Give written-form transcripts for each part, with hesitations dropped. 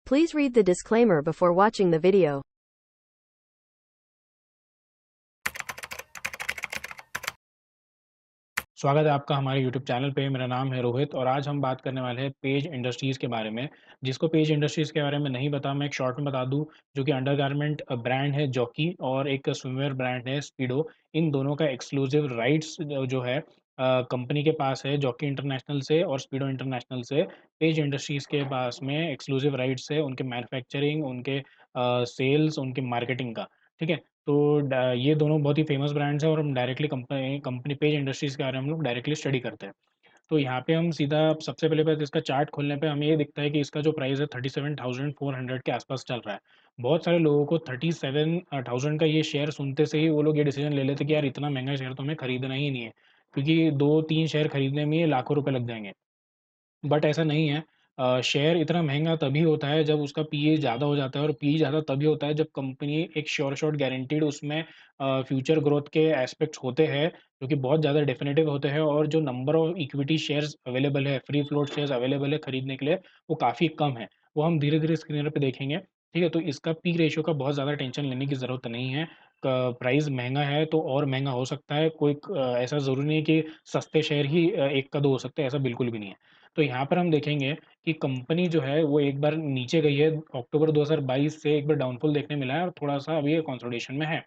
Please read the disclaimer before watching the video. स्वागत है आपका हमारे यूट्यूब चैनल पे। मेरा नाम है रोहित और आज हम बात करने वाले हैं पेज इंडस्ट्रीज़ के बारे में। जिसको पेज इंडस्ट्रीज़ के बारे में नहीं पता, मैं एक शॉर्ट में बता दूँ, जो कि अंडरगारमेंट ब्रांड है जॉकी और एक स्विमवेयर ब्रांड है स्पीडो। इन दोनों का एक्सक्लूसिव राइट्स जो है कंपनी के पास है, जॉकी इंटरनेशनल से और स्पीडो इंटरनेशनल से। पेज इंडस्ट्रीज़ के पास में एक्सक्लूसिव राइट्स है उनके मैन्युफैक्चरिंग, उनके सेल्स, उनके मार्केटिंग का। ठीक है? तो ये दोनों बहुत ही फ़ेमस ब्रांड्स हैं और हम directly company company page industries के बारे में हम लोग डायरेक्टली स्टडी करते हैं। तो यहाँ पे हम सीधा सबसे पहले बात, इसका चार्ट खोलने पे हमें ये दिखता है कि इसका जो प्राइस है 37,400 के आसपास चल रहा है। बहुत सारे लोगों को 37,000 का ये शेयर सुनते से ही वो लोग ये डिसीजन ले लेते हैं कि यार इतना महँगा शेयर तो हमें खरीदना ही नहीं है, क्योंकि 2-3 शेयर खरीदने में ये लाखों रुपए लग जाएँगे। बट ऐसा नहीं है। शेयर इतना महँगा तभी होता है जब उसका पीई ज़्यादा हो जाता है, और पीई ज़्यादा तभी होता है जब कंपनी एक श्योर शॉट गारंटीड उसमें फ्यूचर ग्रोथ के एस्पेक्ट्स होते हैं, जो कि बहुत ज़्यादा डेफिनिटिव होते हैं, और जो number of equity shares available है, फ्री फ्लोट शेयर्स अवेलेबल है खरीदने के लिए, वो काफ़ी कम है। वो हम धीरे-धीरे स्क्रीन पे देखेंगे, ठीक है? तो इसका पी रेशियो का बहुत ज़्यादा टेंशन लेने की ज़रूरत नहीं है। क प्राइस महँगा है तो और महँगा हो सकता है, ऐसा ज़रूरी नहीं है कि सस्ते शेयर ही 1 का 2 हो सकते हैं, ऐसा बिल्कुल भी नहीं है। तो यहाँ पर हम देखेंगे कि कंपनी जो है वो एक बार नीचे गई है, अक्टूबर 2022 से एक बार डाउनफॉल देखने मिला है और थोड़ा-सा अभी ये कंसोलिडेशन में है।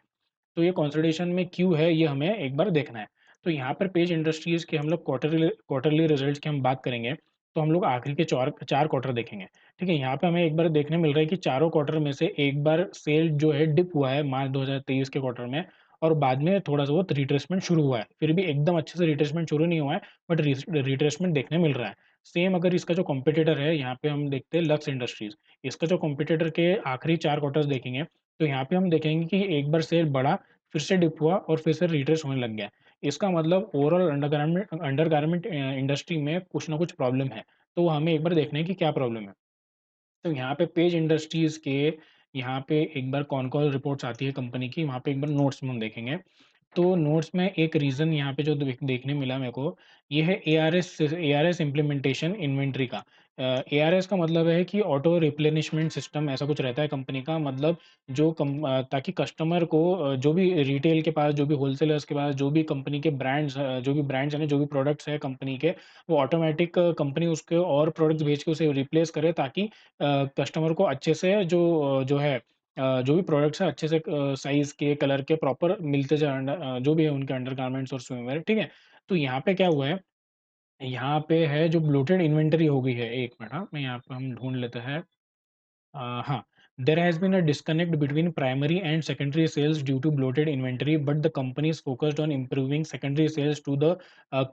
तो ये कंसोलिडेशन में क्यों है, ये हमें एक बार देखना है। तो यहाँ पर पेज इंडस्ट्रीज़ के हम लोग क्वार्टरली क्वार्टरली रिजल्ट्स की हम बात करेंगे, तो हम लोग आखिरी के 4 क्वार्टर देखेंगे, ठीक है? यहाँ पे हमें एक बार देखने मिल रहा है कि चारों क्वार्टर में से एक बार सेल जो है डिप हुआ है मार्च 2023 के क्वार्टर में, और बाद में थोड़ा-सा बहुत रिट्रेसमेंट शुरू हुआ है। फिर भी एकदम अच्छे से रिट्रेसमेंट शुरू नहीं हुआ है, बट रिट्रेसमेंट देखने मिल रहा है। सेम अगर इसका जो कॉम्पिटिटर है, यहाँ पे हम देखते हैं लक्स इंडस्ट्रीज़। इसका जो कॉम्पिटिटर के आखिरी 4 क्वार्टर्स देखेंगे, तो यहाँ पे हम देखेंगे कि एक बार सेल बढ़ा, फिर से डिप हुआ और फिर से रिट्रेस होने लग गया। इसका मतलब ओवरऑल अंडरगारमेंट इंडस्ट्री में कुछ ना कुछ प्रॉब्लम है। तो हमें एक बार देखना है कि क्या प्रॉब्लम है। तो यहाँ पे पेज इंडस्ट्रीज़ के यहाँ पे एक बार कौन-कौन रिपोर्ट्स आती है कंपनी की, वहाँ पे एक बार नोट्स में हम देखेंगे। तो नोट्स में एक रीज़न यहाँ पे जो देखने मिला मेरे को, ये है एआरएस इम्प्लीमेंटेशन इन्वेंटरी का। एआरएस का मतलब है कि ऑटो रिप्लेनिशमेंट सिस्टम, ऐसा कुछ रहता है कंपनी का। मतलब ताकि कस्टमर को जो भी रिटेल के पास, जो भी होलसेलर्स के पास, जो भी कंपनी के जो भी ब्रांड्स यानी जो भी प्रोडक्ट्स हैं कंपनी के, वो ऑटोमैटिक कंपनी उसके और प्रोडक्ट्स भेज के उसे रिप्लेस करे, ताकि कस्टमर को अच्छे से जो भी प्रोडक्ट्स हैं अच्छे से साइज़ के, कलर के प्रॉपर मिलते जाएँ, जो भी है उनके अंडरगारमेंट्स और स्विमवेयर, ठीक है? तो यहाँ पे क्या हुआ है, यहाँ पे है जो ब्लोटेड इन्वेंटरी हो गई है। 1 मिनट, हाँ, मैं यहाँ पे हम ढूँढ लेते हैं। हाँ, there has been a disconnect between primary and secondary sales due to bloated inventory, but the company is focused on improving secondary sales to the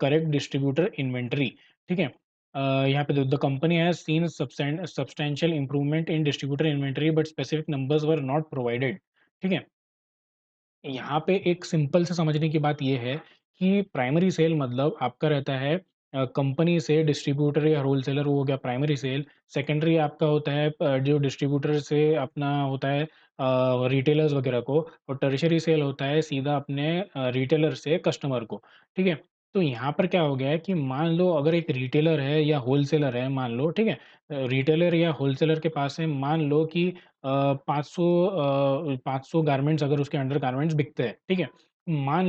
correct distributor inventory. ठीक है? यहाँ पे the company has seen substantial improvement in distributor inventory, but specific numbers were not provided. ठीक है? यहाँ पे एक simple से समझने की बात ये है कि प्राइमरी सेल मतलब आपका रहता है कंपनी से डिस्ट्रीब्यूटर या होलसेलर, वो हो गया प्राइमरी सेल। सेकेंडरी आपका होता है जो डिस्ट्रीब्यूटर से अपना होता है रिटेलर्स वगैरह को, और टर्शियरी सेल होता है सीधा अपने रिटेलर से कस्टमर को, ठीक है? तो यहाँ पर क्या हो गया है कि मान लो अगर एक रिटेलर है या होलसेलर है, मान लो, ठीक है? रिटेलर या होलसेलर के पास है, मान लो कि 500 गारमेंट्स अगर उसके अंडरगारमेंट्स बिकते हैं, ठीक है? मान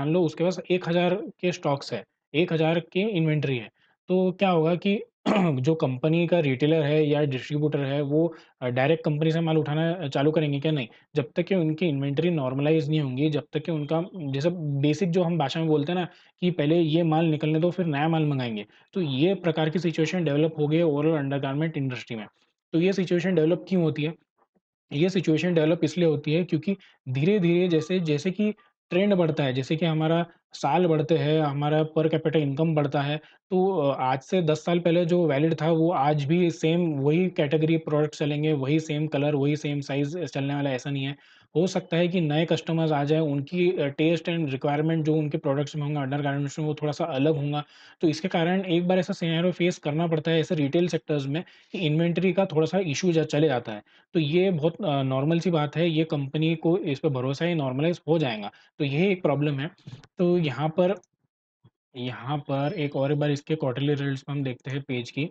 लो उसके पास 1000 के स्टॉक्स है, 1000 की इन्वेंटरी है। तो क्या होगा कि जो कंपनी का रिटेलर है या डिस्ट्रीब्यूटर है, वो डायरेक्ट कंपनी से माल उठाना चालू करेंगे क्या? नहीं। जब तक कि उनकी इन्वेंटरी नॉर्मलाइज़ नहीं होंगी, जब तक कि उनका जैसे बेसिक जो हम भाषा में बोलते हैं ना, कि पहले ये माल निकलने दो फिर नया माल मँगाएँगे। तो ये प्रकार की सिचुएशन डेवलप हो गई है ओवरऑल अंडरगारमेंट इंडस्ट्री में। तो ये सिचुएशन डेवलप क्यों होती है? ये सिचुएशन डेवलप इसलिए होती है क्योंकि धीरे-धीरे जैसे जैसे कि ट्रेंड बढ़ता है, जैसे कि हमारा साल बढ़ते हैं, हमारा पर कैपिटा इनकम बढ़ता है, तो आज से 10 साल पहले जो वैलिड था, वो आज भी सेम वही कैटेगरी प्रोडक्ट चलेंगे, वही सेम कलर, वही सेम साइज़ चलने वाला है, ऐसा नहीं है। हो सकता है कि नए कस्टमर्स आ जाएँ, उनकी टेस्ट एंड रिक्वायरमेंट जो उनके प्रोडक्ट्स में होंगे, अंडरगारमेंट्स में, वो थोड़ा-सा अलग होगा। तो इसके कारण एक बार ऐसा सिनेरियो फेस करना पड़ता है ऐसे रिटेल सेक्टर्स में कि इन्वेंटरी का थोड़ा-सा इश्यू ज चले जाता है। तो ये बहुत नॉर्मल सी बात है, ये कंपनी को इस पे भरोसा है, नॉर्मलाइज़ हो जाएगा। तो ये एक प्रॉब्लम है। तो यहाँ पर एक और बार इसके क्वार्टरली रिजल्ट्स में हम देखते हैं पेज की।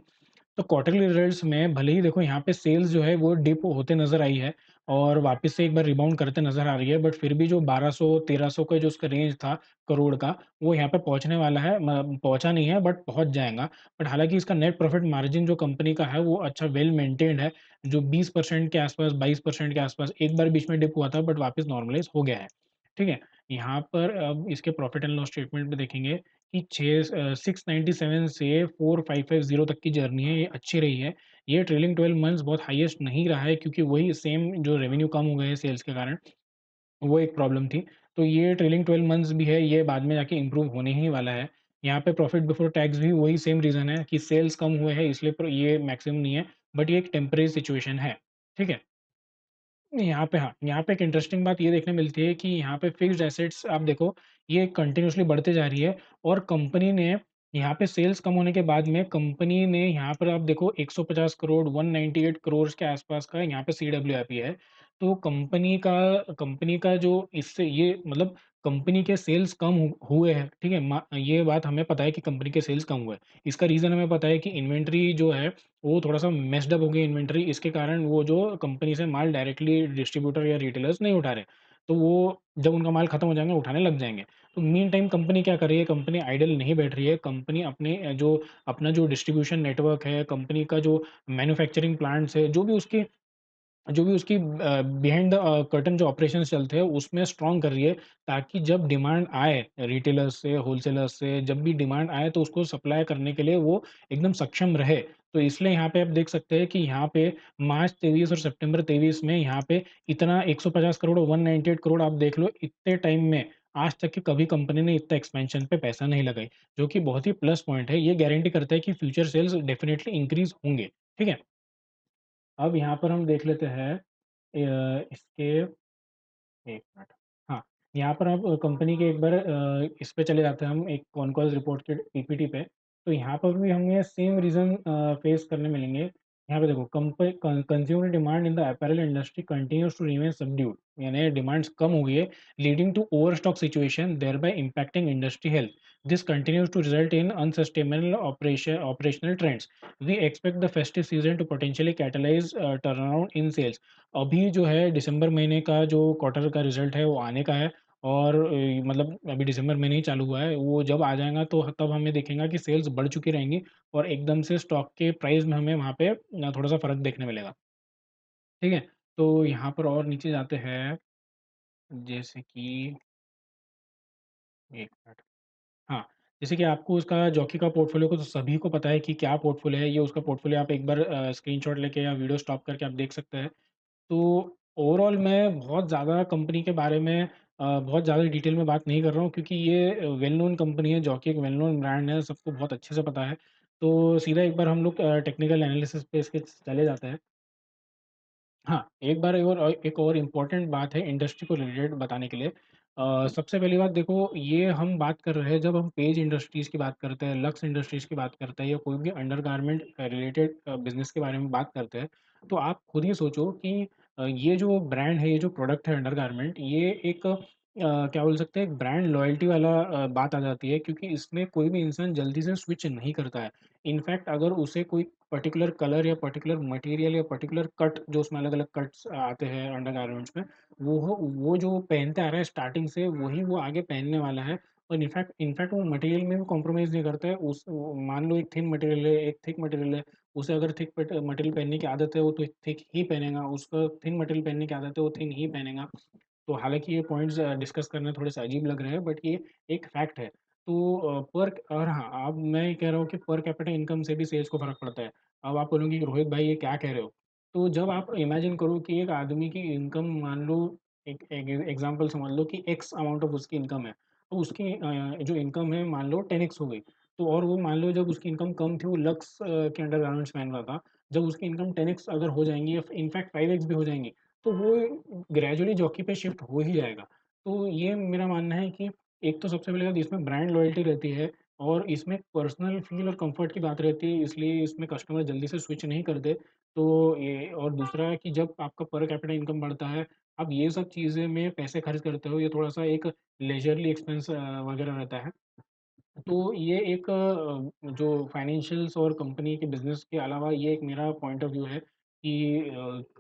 तो क्वार्टरली रिजल्ट्स में भले ही देखो यहाँ पे सेल्स जो है वो डिप होते नज़र आई है और वापस से एक बार रिबाउंड करते नज़र आ रही है, बट फिर भी जो 1200-1300 का जो उसका रेंज था करोड़ का, वो यहाँ पे पहुँचने वाला है, म पहुँचा नहीं है बट पहुँच जाएगा। बट हालाँकि इसका नेट प्रॉफिट मार्जिन जो कंपनी का है वो अच्छा वेल मेंटेन्ड है, जो 20% के आसपास, 22% के आसपास एक बार बीच में डिप हुआ था बट वापस नॉर्मलाइज़ हो गया है। ठीक है? यहाँ पर अब इसके प्रॉफिट एंड लॉस स्टेटमेंट में देखेंगे कि 697 से 4550 तक की जर्नी है, ये अच्छी रही है। ये ट्रेलिंग 12 मंथ्स बहुत हाईएस्ट नहीं रहा है क्योंकि वही सेम जो रेवेन्यू कम हो गए हैं सेल्स के कारण, वो एक प्रॉब्लम थी। तो ये ट्रेलिंग 12 मंथ्स भी है, ये बाद में जाके इम्प्रूव होने ही वाला है। यहाँ पे प्रॉफिट बिफोर टैक्स भी वही सेम रीज़न है कि सेल्स कम हुए हैं इसलिए ये मैक्सिमम नहीं है, बट ये एक टेम्परेरी सिचुएशन है। ठीक है? यहाँ पे हाँ, यहाँ पे एक इंटरेस्टिंग बात ये देखने मिलती है कि यहाँ पे फ़िक्स्ड एसेट्स आप देखो, ये कंटिन्यूअसली बढ़ते जा रही है और कंपनी ने यहाँ पे सेल्स कम होने के बाद में कंपनी ने यहाँ पर आप देखो 150 करोड़, 198 करोड़ के आसपास का यहाँ पे सीडब्ल्यूआईपी है। तो कंपनी का जो इससे ये मतलब कंपनी के सेल्स कम हुए हैं, ठीक है? ये बात हमें पता है कि कंपनी के सेल्स कम हुए हैं। इसका रीज़न हमें पता है कि इन्वेंटरी जो है वो थोड़ा-सा मेस्ड अप हो गई इन्वेंटरी, इसके कारण वो जो कंपनी से माल डायरेक्टली डिस्ट्रीब्यूटर या रिटेलर्स नहीं उठा रहे। तो वो जब उनका माल खत्म हो जाएगा, उठाने लग जाएँगे। तो मीन टाइम कंपनी क्या कर रही है, कंपनी आइडल नहीं बैठ रही है, कंपनी अपना जो डिस्ट्रीब्यूशन नेटवर्क है, कंपनी का जो मैन्युफैक्चरिंग प्लांट्स है, जो भी उसकी बिहाइंड द कर्टन जो ऑपरेशंस चलते हैं, उसमें स्ट्रॉन्ग कर रही है, ताकि जब डिमांड आए रिटेलर्स से, होलसेलर्स से, जब भी डिमांड आए, तो उसको सप्लाई करने के लिए वो एकदम सक्षम रहे। तो इसलिए यहाँ पे आप देख सकते हैं कि यहाँ पे मार्च 23 और सितंबर 23 में यहाँ पे इतना 150 करोड़ और 198 करोड़ आप देख लो, इतने टाइम में आज तक की कभी कंपनी ने इतना एक्सपेंशन पे पैसा नहीं लगाई, जो कि बहुत ही प्लस पॉइंट है। ये गारंटी करता है कि फ्यूचर सेल्स डेफिनिटली इंक्रीज़ होंगे। ठीक है? अब यहाँ पर हम देख लेते हैं इसके 1 मिनट। हाँ, यहाँ पर आप कंपनी के एक बार इस पे चले जाते हैं हम एक कॉनकॉल रिपोर्ट के पीपीटी पे, तो यहाँ पर भी हमें सेम रीज़न फेस करने मिलेंगे। यहाँ पे देखो consumer demand in the apparel industry continues to remain subdued, यानी डिमांड्स कम हो गई है, leading to overstock situation thereby impacting industry health. This continues to result in unsustainable operational trends. We expect the festive season to potentially catalyse turnaround in sales. अभी जो है दिसंबर महीने का जो क्वार्टर का रिज़ल्ट है वो आने का है और मतलब अभी दिसंबर महीने ही चालू हुआ है, वो जब आ जाएगा तो तब हमें दिखेगा कि सेल्स बढ़ चुकी रहेंगी और एकदम से स्टॉक के प्राइस में हमें वहाँ पे थोड़ा-सा फ़र्क देखने मिलेगा। ठीक है? तो यहाँ पर और नीचे जाते हैं, जैसे कि 1 मिनट। हाँ, जैसे कि आपको उसका जॉकी का पोर्टफ़ोलियो को तो सभी को पता है कि क्या पोर्टफ़ोलियो है, ये उसका पोर्टफ़ोलियो आप एक बार स्क्रीनशॉट लेके या वीडियो स्टॉप करके आप देख सकते हैं। तो ओवरऑल मैं बहुत ज़्यादा कंपनी के बारे में बहुत ज़्यादा डिटेल में बात नहीं कर रहा हूँ क्योंकि ये वेल नोन कंपनी है, जॉकी एक वेल नोन ब्रांड है, सबको बहुत अच्छे से पता है। तो सीधा एक बार हम लोग टेक्निकल एनालिसिस पे इसके चले जाते हैं। हाँ, एक और इम्पोर्टेंट बात है इंडस्ट्री को रिलेटेड बताने के लिए। सबसे पहली बात देखो, ये हम बात कर रहे हैं जब हम पेज इंडस्ट्रीज़ की बात करते हैं, लक्स इंडस्ट्रीज़ की बात करते हैं या कोई भी अंडरगारमेंट रिलेटेड बिज़नेस के बारे में बात करते हैं, तो आप खुद ही सोचो कि ये जो ब्रांड है, ये जो प्रोडक्ट है अंडरगारमेंट, ये एक क्या बोल सकते हैं, एक ब्रांड लॉयल्टी वाला बात आ जाती है क्योंकि इसमें कोई भी इंसान जल्दी से स्विच नहीं करता है। इनफैक्ट अगर उसे कोई पर्टिकुलर कलर या पर्टिकुलर मटेरियल या पर्टिकुलर कट, जो उसमें अलग-अलग कट्स आते हैं अंडरगारमेंट्स में, वो जो पहनते आ रहा है स्टार्टिंग से वही वो आगे पहनने वाला है और इनफैक्ट वो मटेरियल में भी कॉम्प्रोमाइज़ नहीं करता है। मान लो एक थिन मटेरियल है, एक थिक मटेरियल है, उसे अगर थिक मटेरियल पहनने की आदत है, वो तो थिक ही पहनेगा, उसको थिन मटेरियल पहनने की आदत है, वो थिन ही पहनेगा। तो हालाँकि ये पॉइंट्स डिस्कस करने थोड़े-से अजीब लग रहे हैं, बट ये एक फैक्ट है। तो और हाँ, अब मैं ये कह रहा हूँ कि पर कैपिटा इनकम से भी सेल्स को फ़र्क पड़ता है। अब आप बोलोगे कि रोहित भाई ये क्या कह रहे हो? तो जब आप इमेजिन करो कि एक आदमी की इनकम मान लो, एक एक एग्ज़ाम्पल समझ लो कि एक्स अमाउंट ऑफ उसकी इनकम है। तो उसकी जो इनकम है मान लो 10 एक्स हो गई। तो और वो मान लो जब उसकी इनकम कम थी, वो लक्स के अंडर गारमेंट्स पहन रहा था। जब उसकी इनकम 10 एक्स अगर हो जाएँगी या इनफैक्ट 5 एक्स भी हो जाएँगी, तो वो ग्रेजुअली जॉकी पे शिफ्ट हो ही जाएगा। तो ये मेरा मानना है कि एक तो सबसे पहले बात इसमें ब्रांड लॉयल्टी रहती है और इसमें पर्सनल फ़ील और कम्फ़र्ट की बात रहती है, इसलिए इसमें कस्टमर जल्दी से स्विच नहीं करते। तो ये और दूसरा है कि जब आपका पर कैपिटा इनकम बढ़ता है, आप ये सब चीज़ें में पैसे खर्च करते हो, ये थोड़ा-सा एक लेज़रली एक्सपेंस वग़ैरह रहता है। तो ये एक जो फाइनेंशियल्स और कंपनी के बिज़नेस के अलावा ये एक मेरा पॉइंट ऑफ व्यू है कि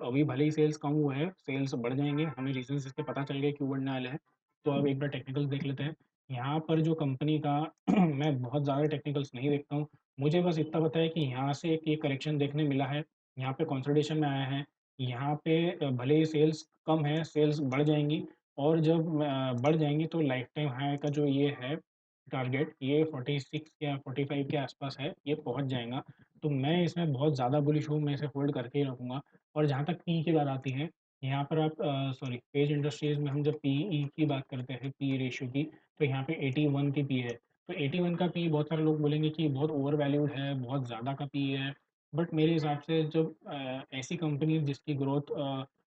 अभी भले ही सेल्स कम हुआ है, सेल्स बढ़ जाएँगे, हमें रीज़न्स इसके पता चल गए क्यों बढ़ने वाले हैं। तो अब एक बार टेक्निकल्स देख लेते हैं। यहाँ पर जो कंपनी का मैं बहुत ज़्यादा टेक्निकल्स नहीं देखता हूँ। मुझे बस इतना पता है कि यहाँ से एक ये करेक्शन देखने मिला है, यहाँ पे कंसोलिडेशन में आया है, यहाँ पे भले ही सेल्स कम है, सेल्स बढ़ जाएँगी और जब बढ़ जाएँगी तो लाइफ टाइम हाई का जो ये है टारगेट ये 46 या 45 के आसपास है, ये पहुँच जाएगा। तो मैं इसमें बहुत ज़्यादा बुलिश हूँ, मैं इसे होल्ड करके ही रखूँगा। और जहाँ तक पी की बात आती है, यहाँ पर आप सॉरी पेज इंडस्ट्रीज़ में हम जब पीई की बात करते हैं, पी रेशियो की, तो यहाँ पे 81 की पी है। तो 81 का पी बहुत सारे लोग बोलेंगे कि बहुत ओवर वैल्यूड है, बहुत ज़्यादा का पी है। बट मेरे हिसाब से जब ऐसी कंपनी जिसकी ग्रोथ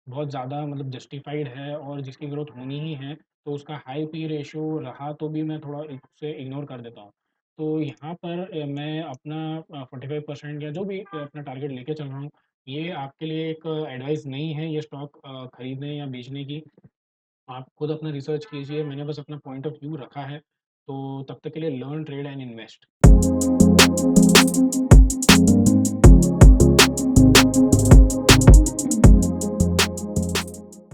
बहुत ज़्यादा मतलब जस्टिफाइड है और जिसकी ग्रोथ होनी ही है, तो उसका हाई पी रेशियो रहा तो भी मैं थोड़ा उसे इग्नोर कर देता हूँ। तो यहाँ पर मैं अपना 45% या जो भी अपना टारगेट लेके चल रहा हूँ, ये आपके लिए एक एडवाइस नहीं है ये स्टॉक खरीदने या बेचने की। आप खुद अपना रिसर्च कीजिए, मैंने बस अपना पॉइंट ऑफ व्यू रखा है। तो तब तक के लिए लर्न, ट्रेड एंड इन्वेस्ट।